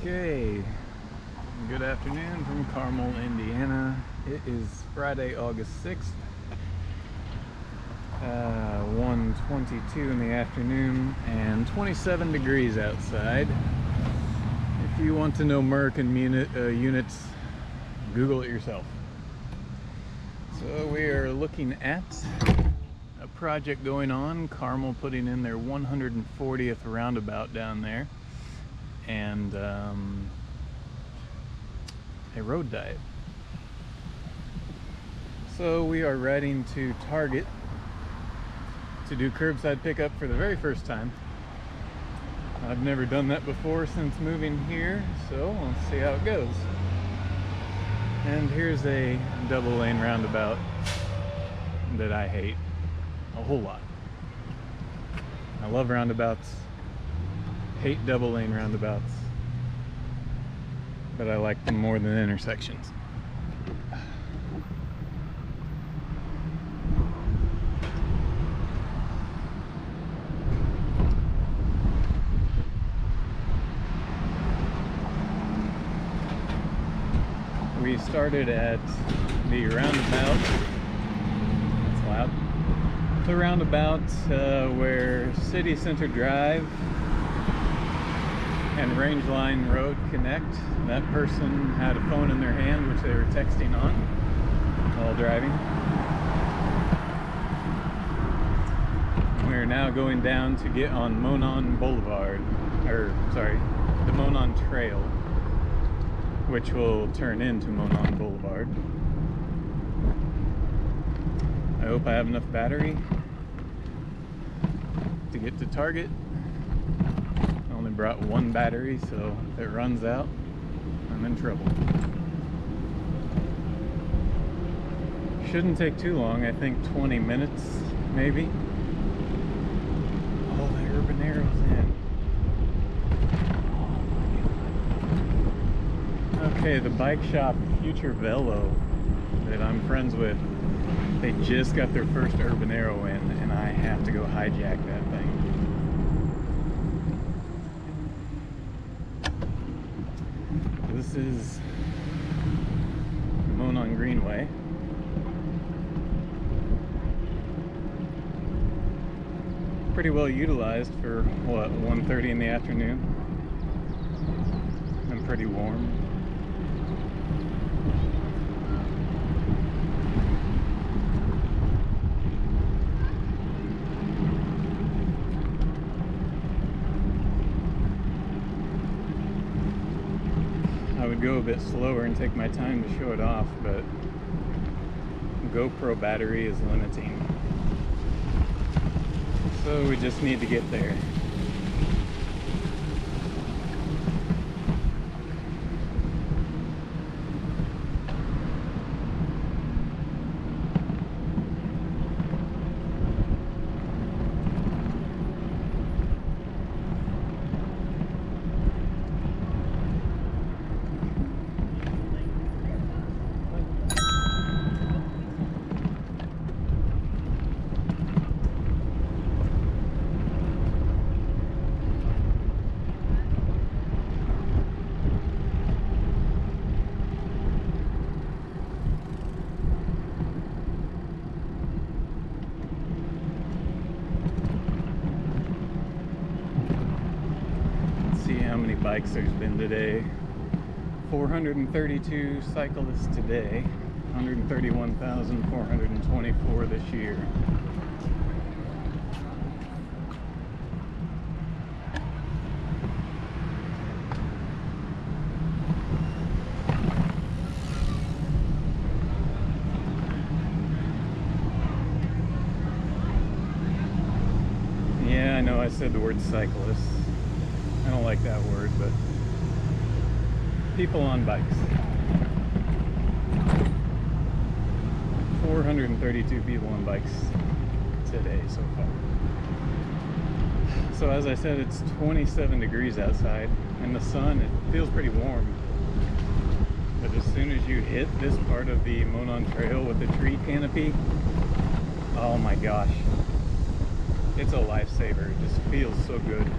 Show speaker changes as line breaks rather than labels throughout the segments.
Okay, good afternoon from Carmel, Indiana. It is Friday, August 6th, 1:22 in the afternoon and 27 degrees outside. If you want to know American units, Google it yourself. So we are looking at a project going on, Carmel putting in their 140th roundabout down there, and a road diet. So we are riding to Target to do curbside pickup for the very first time. I've never done that before since moving here, so let's see how it goes. And here's a double lane roundabout that I hate a whole lot. I love roundabouts, hate double lane roundabouts, but I like them more than intersections. We started at the roundabout. It's loud. The roundabout where City Center Drive and Range Line Road connect. That person had a phone in their hand, which they were texting on while driving. We're now going down to get on Monon Boulevard, the Monon Trail, which will turn into Monon Boulevard. I hope I have enough battery to get to Target. I only brought one battery, so if it runs out, I'm in trouble. Shouldn't take too long, I think 20 minutes maybe. Oh, the urban arrow's in. Okay, the bike shop Fietser that I'm friends with, they just got their first urban arrow in, and I have to go hijack that thing. This is Monon Greenway. Pretty well utilized for what, 1:30 in the afternoon, and pretty warm. I would go a bit slower and take my time to show it off, but GoPro battery is limiting. So we just need to get there. How many bikes there's been today. 432 cyclists today, 131,424 this year. Yeah, I know I said the word cyclists. I don't like that word, but people on bikes. 432 people on bikes today so far. So as I said, it's 27 degrees outside, and the sun, it feels pretty warm. But as soon as you hit this part of the Monon Trail with the tree canopy, oh my gosh, it's a lifesaver. It just feels so good,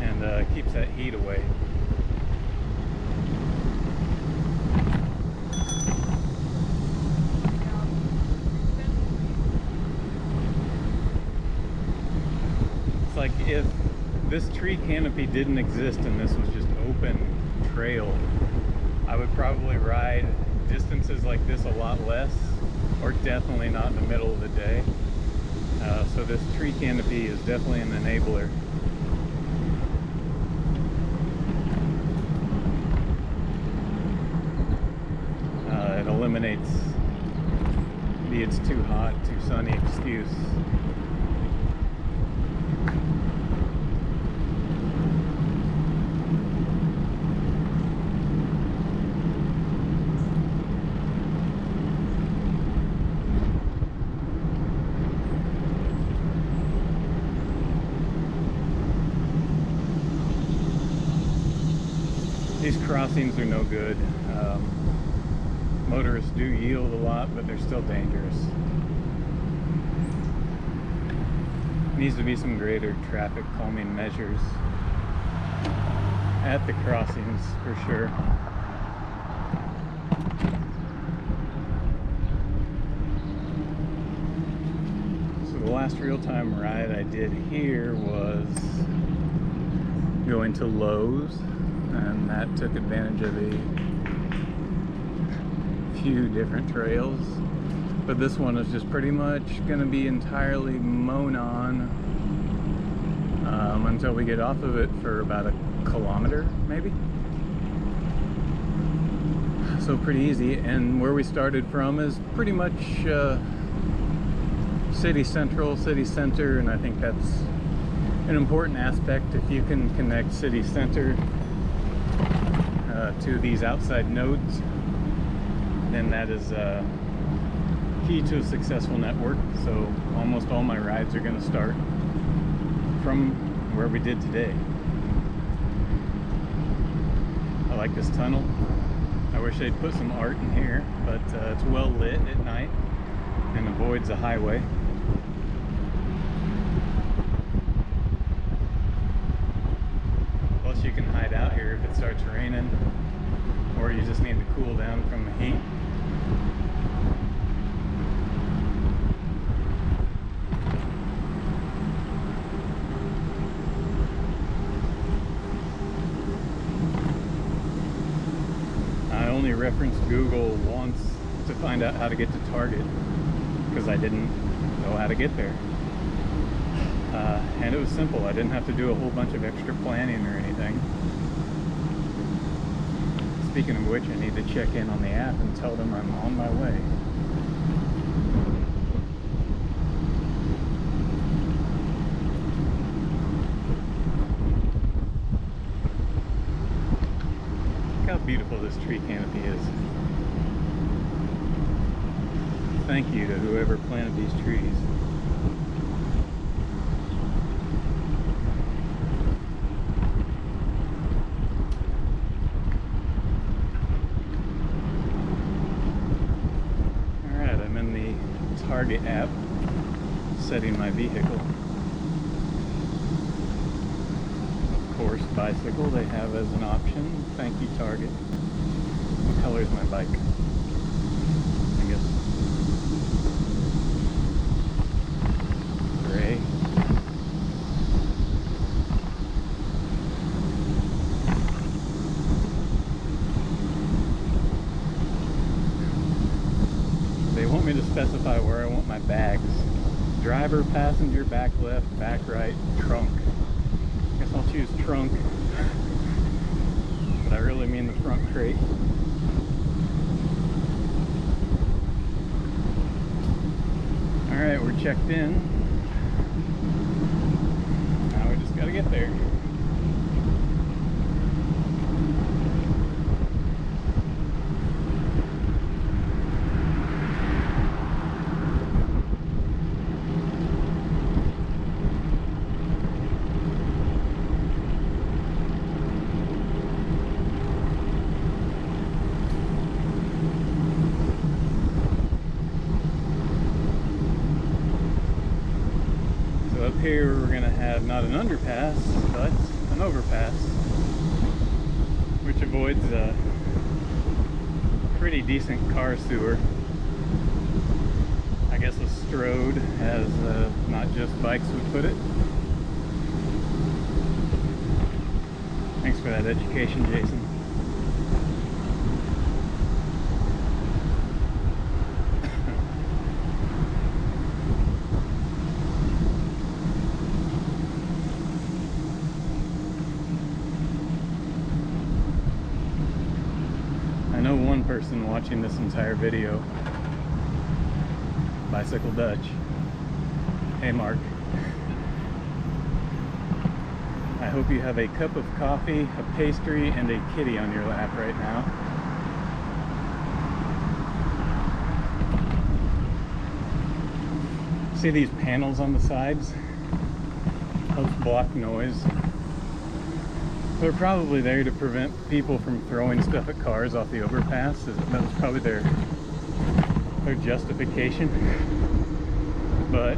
and keeps that heat away. like if this tree canopy didn't exist and this was just open trail, I would probably ride distances like this a lot less, or definitely not in the middle of the day. So this tree canopy is definitely an enabler. It eliminates the "it's too hot, too sunny" excuse. These crossings are no good. Motorists do yield a lot, but they're still dangerous. Needs to be some greater traffic calming measures at the crossings for sure. So the last real-time ride I did here was going to Lowe's, and that took advantage of a few different trails, but this one is just pretty much going to be entirely Monon until we get off of it for about a kilometer maybe. So pretty easy, and where we started from is pretty much city central, city center, and I think that's an important aspect. If you can connect city center to these outside nodes, then that is key to a successful network. So almost all my rides are going to start from where we did today. I like this tunnel. I wish they'd put some art in here, but it's well lit at night and avoids a highway. Plus you can hide out here if it starts raining, or you just need to cool down from the heat. I only referenced Google once to find out how to get to Target because I didn't know how to get there. And it was simple. I didn't have to do a whole bunch of extra planning or anything. Speaking of which, I need to check in on the app and tell them I'm on my way. Look how beautiful this tree canopy is. Thank you to whoever planted these trees. Target app, setting my vehicle. Of course, bicycle they have as an option. Thank you, Target. What color is my bike? I guess gray. They want me to specify where I want my bags. Driver, passenger, back left, back right, trunk. Guess I'll choose trunk. But I really mean the front crate. Alright, we're checked in. Now we just gotta get there. Up here we're going to have not an underpass, but an overpass, which avoids a pretty decent car sewer. I guess a strode, as not just bikes would put it. Thanks for that education, Jason. I know one person watching this entire video, Bicycle Dutch. Hey Mark. I hope you have a cup of coffee, a pastry, and a kitty on your lap right now. See these panels on the sides? Those block noise. They're probably there to prevent people from throwing stuff at cars off the overpass. That was probably their justification. But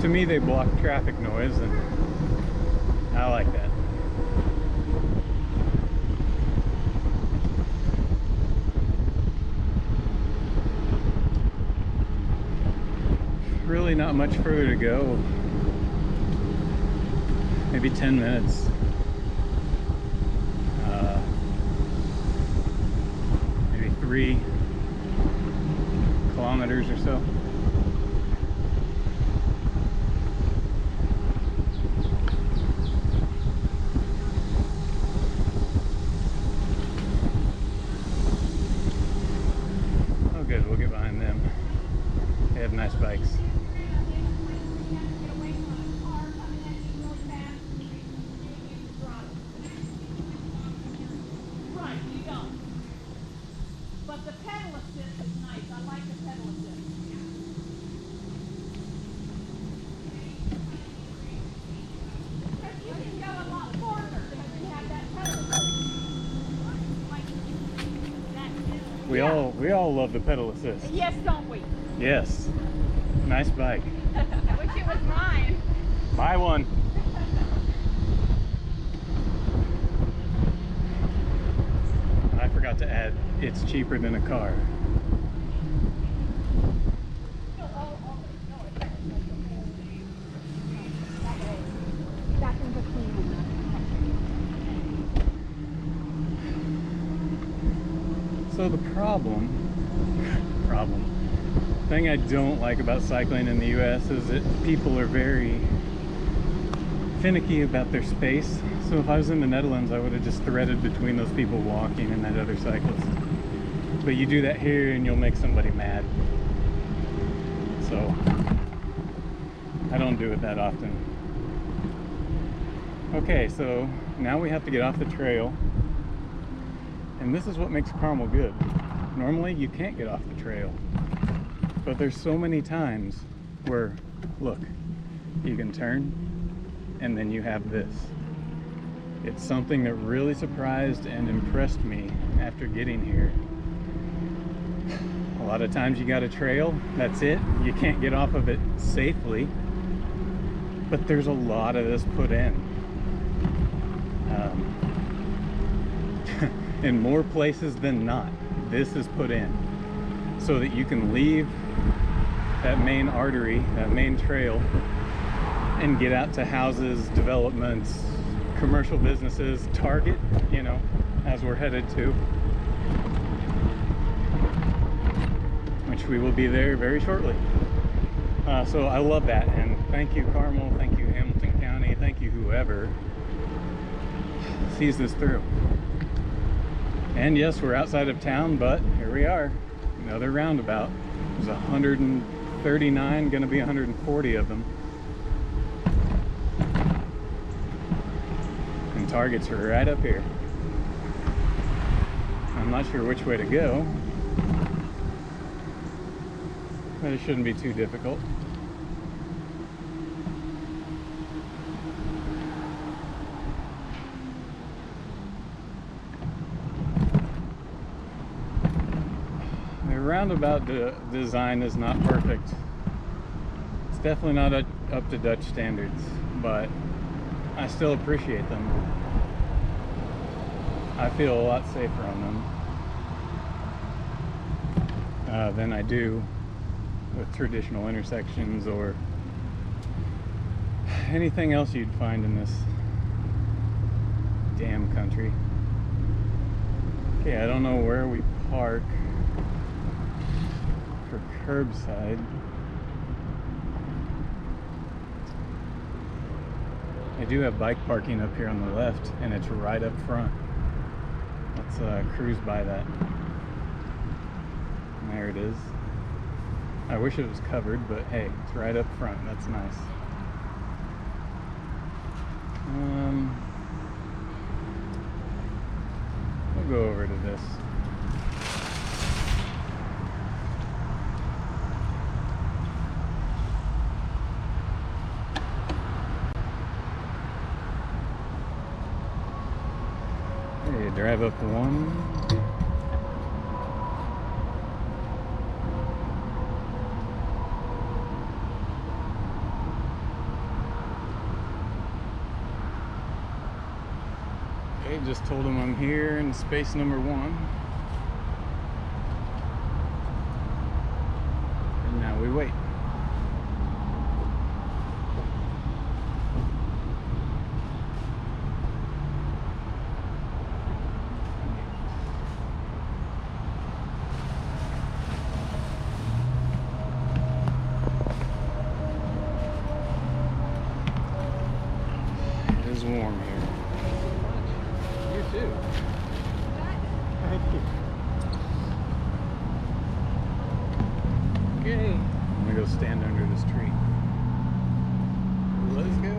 to me, they block traffic noise, and I like that. Really not much further to go. Maybe 10 minutes. Maybe 3 kilometers or so. Oh good, we'll get behind them. They have nice bikes. We all love the pedal assist.
Yes, don't we?
Yes. Nice bike.
I wish it was mine.
Buy one. I forgot to add, it's cheaper than a car. So the thing I don't like about cycling in the US is that people are very finicky about their space. So if I was in the Netherlands, I would have just threaded between those people walking and that other cyclist. But you do that here and you'll make somebody mad. So I don't do it that often. Okay, so now we have to get off the trail. And this is what makes Carmel good. Normally you can't get off the trail, but there's so many times where, look, you can turn and then you have this. It's something that really surprised and impressed me after getting here. A lot of times you got a trail, that's it. You can't get off of it safely, but there's a lot of this put in. In more places than not, this is put in so that you can leave that main artery, that main trail, and get out to houses, developments, commercial businesses, Target, you know, as we're headed to, which we will be there very shortly. So I love that, and thank you Carmel, thank you Hamilton County, thank you whoever sees this through. And yes, we're outside of town, but here we are. Another roundabout. There's 139, gonna be 140 of them. And Target's right up here. I'm not sure which way to go, but it shouldn't be too difficult. Roundabout design is not perfect. It's definitely not up to Dutch standards, but I still appreciate them. I feel a lot safer on them than I do with traditional intersections or anything else you'd find in this damn country. Okay, I don't know where we park for curbside. I do have bike parking up here on the left, and it's right up front. Let's cruise by that. There it is. I wish it was covered, but hey, it's right up front. That's nice. We'll go over to this. Hey, drive up one. Okay, just told him I'm here in space number 1. And now we wait. It is warm here. You too. Thank you. Okay, I'm gonna go stand under this tree. Let's go.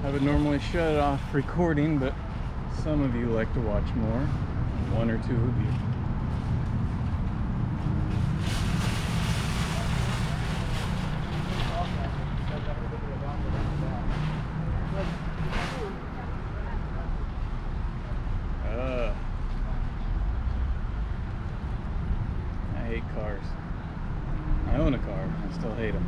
I would normally shut off recording, but some of you like to watch more. 1 or 2 of you. I hate cars. I own a car. I still hate them.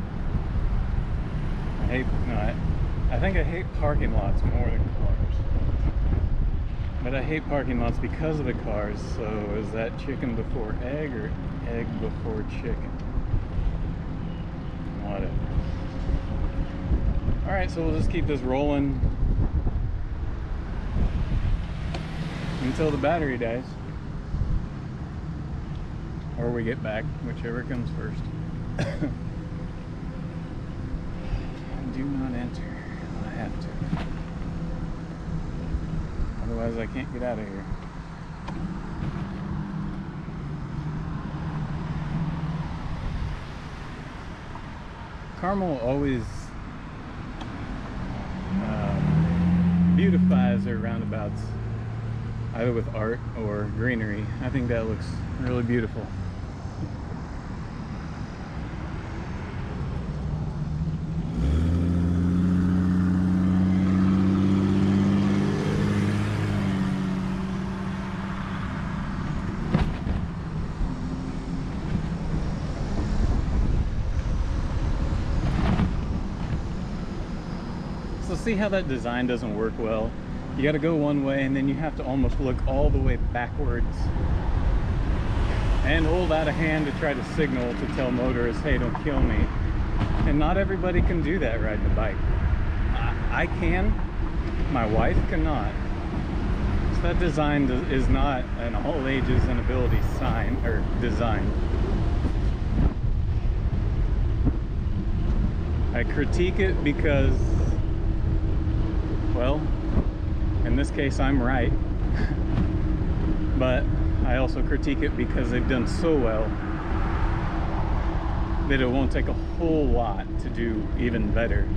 I think I hate parking lots more than cars. But I hate parking lots because of the cars. So is that chicken before egg or egg before chicken? Whatever. Alright, so we'll just keep this rolling until the battery dies. Or we get back, whichever comes first. Do not enter. I have to. Otherwise I can't get out of here. Carmel always beautifies their roundabouts, either with art or greenery. I think that looks really beautiful. So see how that design doesn't work well? You got to go one way and then you have to almost look all the way backwards and hold out a hand to try to signal to tell motorists, hey, don't kill me. And not everybody can do that riding a bike. I can, my wife cannot. So that design is not an all ages and abilities sign or design. I critique it because, well, in this case I'm right, but I also critique it because they've done so well that it won't take a whole lot to do even better.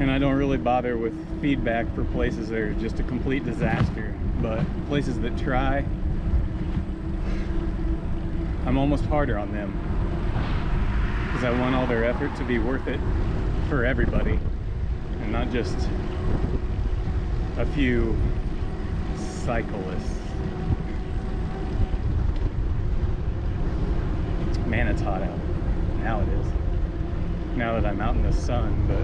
And I don't really bother with feedback for places that are just a complete disaster, but places that try, I'm almost harder on them because I want all their effort to be worth it for everybody and not just a few cyclists. Man, it's hot out. Now it is. Now that I'm out in the sun, but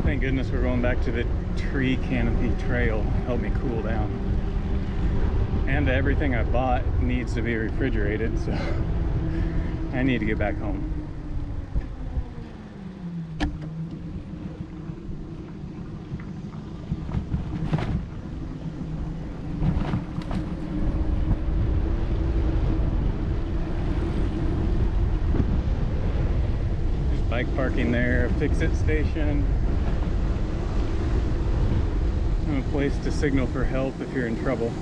thank goodness we're going back to the tree canopy trail. Help me cool down. And everything I bought needs to be refrigerated, so I need to get back home. bike parking there, a Fietser station, and a place to signal for help if you're in trouble.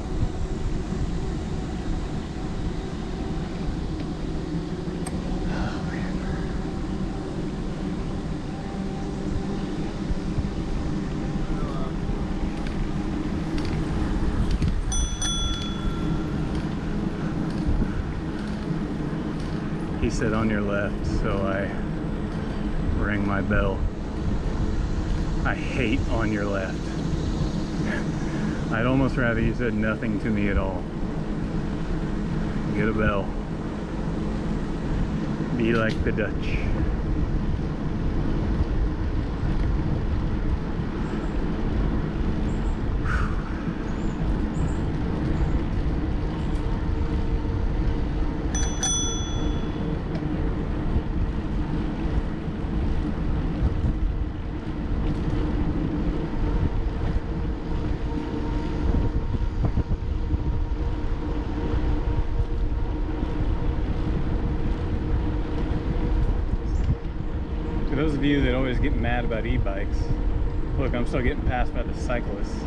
He said on your left, so I rang my bell. I hate on your left. I'd almost rather you said nothing to me at all. Get a bell. Be like the Dutch. For those of you that always get mad about e-bikes, look, I'm still getting passed by the cyclists.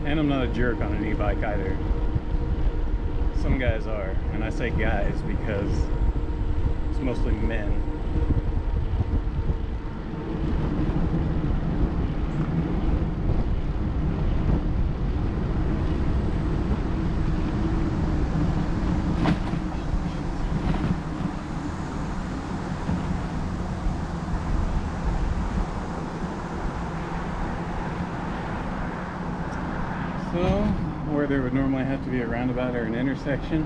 And I'm not a jerk on an e-bike either. Some guys are, and I say guys because it's mostly men. So, where there would normally have to be a roundabout or an intersection,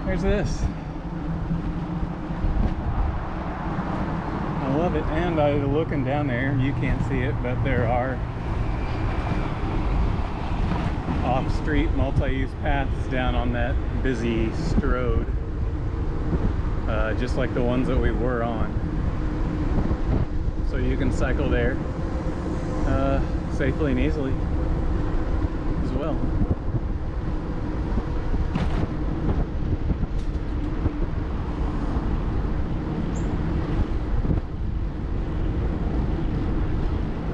there's this. I love it, and looking down there, you can't see it, but there are off-street multi-use paths down on that busy road, just like the ones that we were on. So you can cycle there safely and easily as well.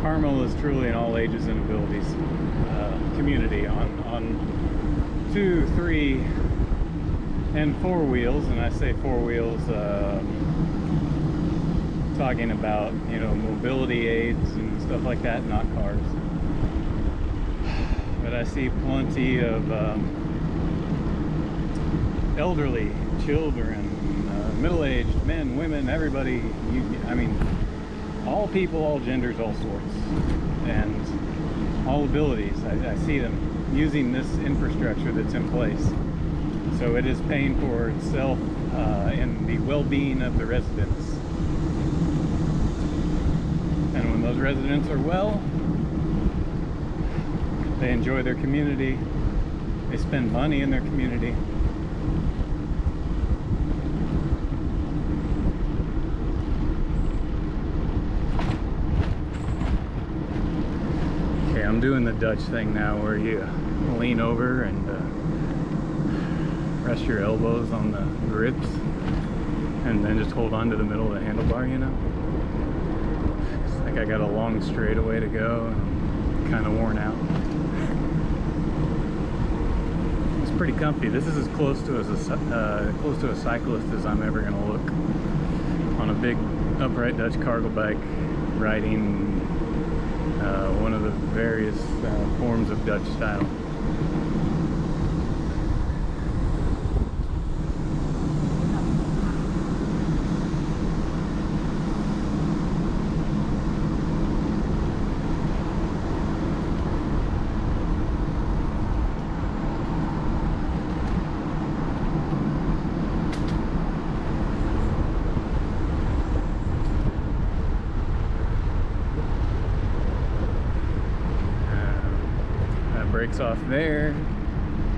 Carmel is truly an all ages and abilities community on 2, 3, and 4 wheels, and I say 4 wheels talking about, you know, mobility aids and stuff like that, not cars. But I see plenty of elderly, children, middle-aged men, women, everybody. I mean, all people, all genders, all sorts, and all abilities. I see them using this infrastructure that's in place. So it is paying for itself and the well-being of the residents. And when those residents are well, they enjoy their community, they spend money in their community. Okay, I'm doing the Dutch thing now where you lean over and rest your elbows on the grips and then just hold on to the middle of the handlebar, you know? It's like I got a long straightaway to go and kind of worn out. It's pretty comfy. This is as close to a cyclist as I'm ever going to look on a big upright Dutch cargo bike riding one of the various forms of Dutch style. Breaks off there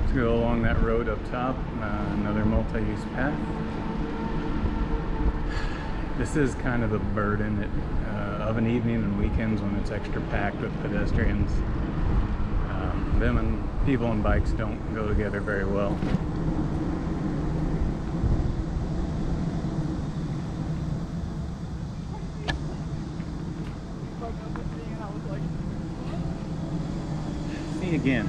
to go along that road up top, another multi-use path. This is kind of the burden of an evening and weekends when it's extra packed with pedestrians. Them and people on bikes don't go together very well. me again.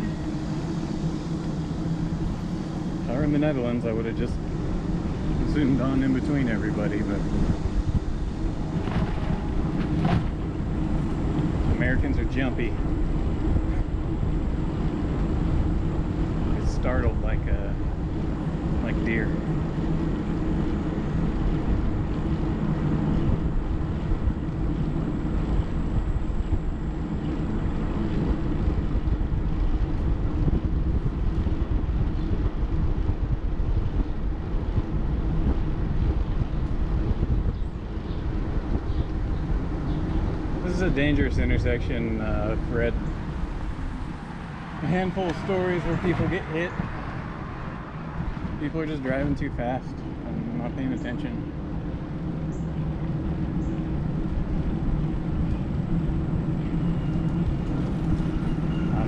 If I were in the Netherlands, I would have just zoomed on in between everybody, but Americans are jumpy. Get startled like deer. This is a dangerous intersection. I've read a handful of stories where people get hit. People are just driving too fast and not paying attention.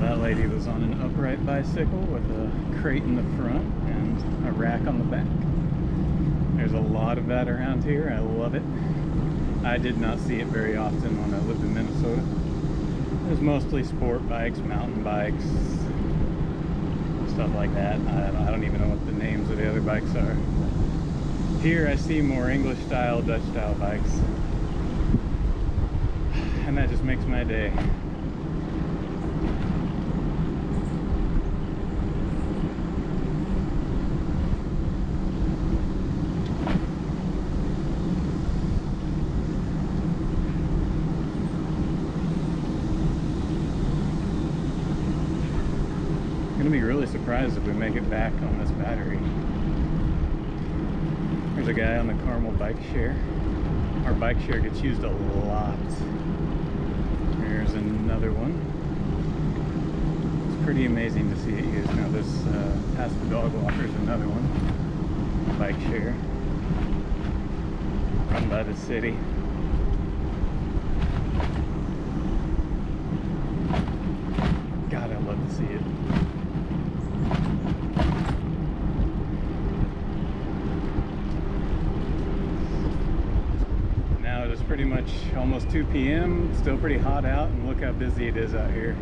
That lady was on an upright bicycle with a crate in the front and a rack on the back. There's a lot of that around here. I love it. I did not see it very often when I lived in Minnesota. It was mostly sport bikes, mountain bikes, stuff like that. I don't even know what the names of the other bikes are. Here I see more English style, Dutch style bikes. And that just makes my day. I'm gonna be really surprised if we make it back on this battery. There's a guy on the Carmel bike share. Our bike share gets used a lot. There's another one. It's pretty amazing to see it used. Now this past the dog walker is another one. Bike share. Run by the city. God, I love to see it. It's pretty much almost 2 p.m. Still pretty hot out, and look how busy it is out here.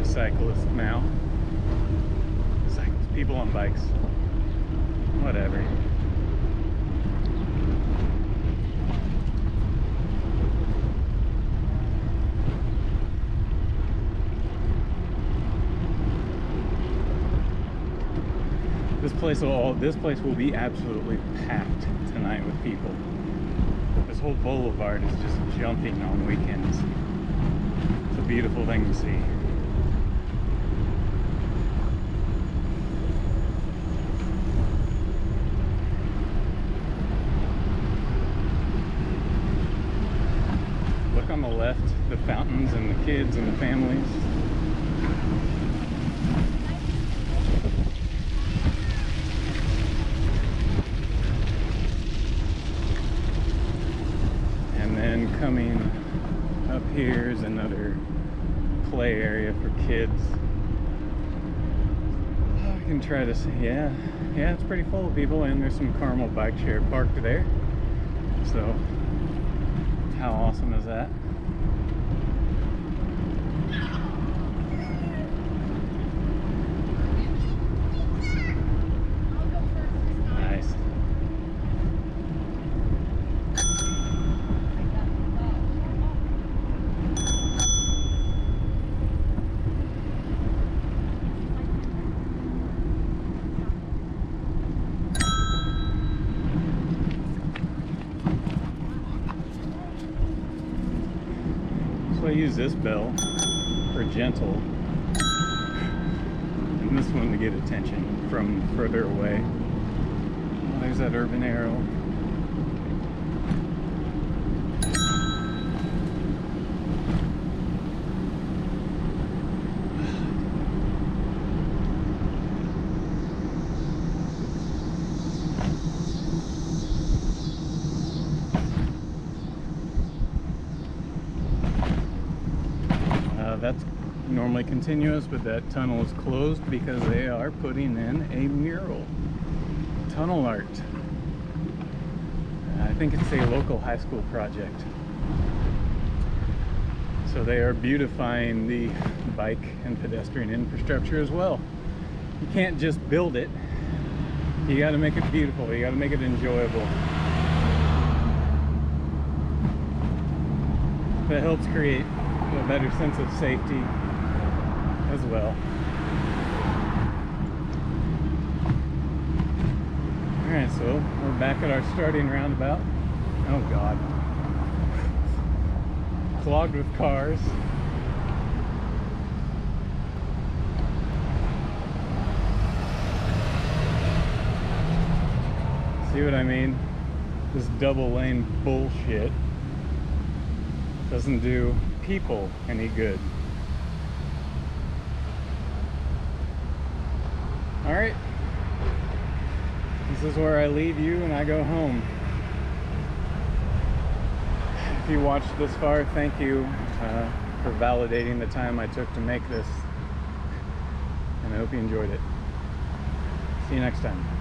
Cyclists now. Cyclists, people on bikes. Whatever. This place will be absolutely packed tonight with people. This whole boulevard is just jumping on weekends. It's a beautiful thing to see. On the left, the fountains and the kids and the families. And then coming up here is another play area for kids. I can try to see, yeah, it's pretty full of people, and there's some Carmel bike share parked there. So how awesome is that? Nice. I use this bell for gentle, and this one to get attention from further away. Oh, there's that urban arrow. That's normally continuous, but that tunnel is closed because they are putting in a mural. Tunnel art. I think it's a local high school project. So they are beautifying the bike and pedestrian infrastructure as well. You can't just build it. You got to make it beautiful. You got to make it enjoyable. That helps create a better sense of safety as well. Alright, so we're back at our starting roundabout. Oh God. Clogged with cars. See what I mean? This double lane bullshit doesn't do people any good. Alright. This is where I leave you and I go home. If you watched this far, thank you for validating the time I took to make this. And I hope you enjoyed it. See you next time.